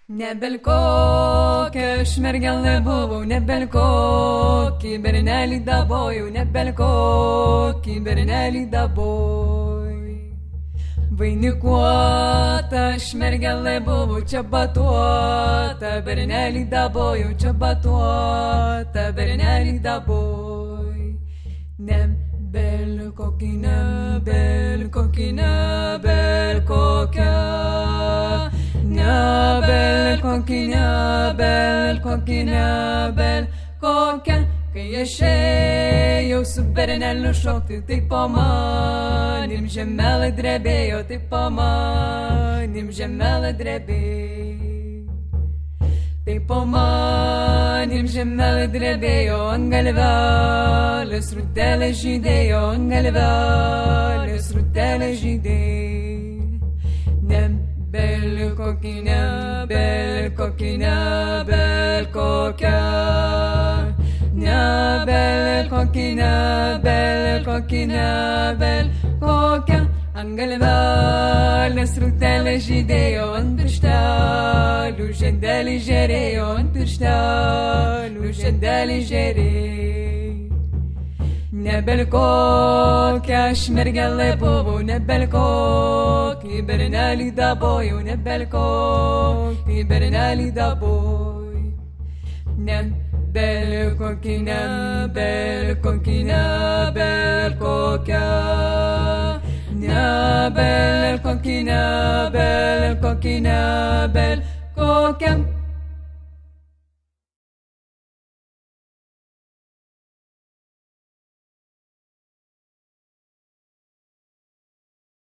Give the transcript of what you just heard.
Nebelkokia aš mergelė buvau, nebelkokį bernelį dabojau, nebelkokį bernelį daboj. Vainikuota aš mergelė buvau, čia batuota bernelį dabojau, čia batuota bernelį daboj. Nebelkokį, nebelkokį, nebelkokia. Nebel kokia, kai aš ėjau su berneliu šokti, tai po manim žemelė drebėjo, tai po manim žemelė drebėjo. Tai po manim žemelė drebėjo, ant galvelės rudelės žydėjo, ant galvelės rudelės žydėjo. Nebelkokį, nebelkokį, nebelkokia. Nebelkokį, nebelkokį, nebelkokia. Ant galvelės rudelės žydėjo, ant pirštelių žiedeliai žėrėjo, ant pirštelių žiedeliai žėrėjo. Nebelkokia aš mergelė buvau, nebelkokį bernelį dabojau, nebelkokį bernelį dabojau. Nebelkokį, nebelkokį, nebelkokia. Nebelkokį, nebelkokį, nebelkokia.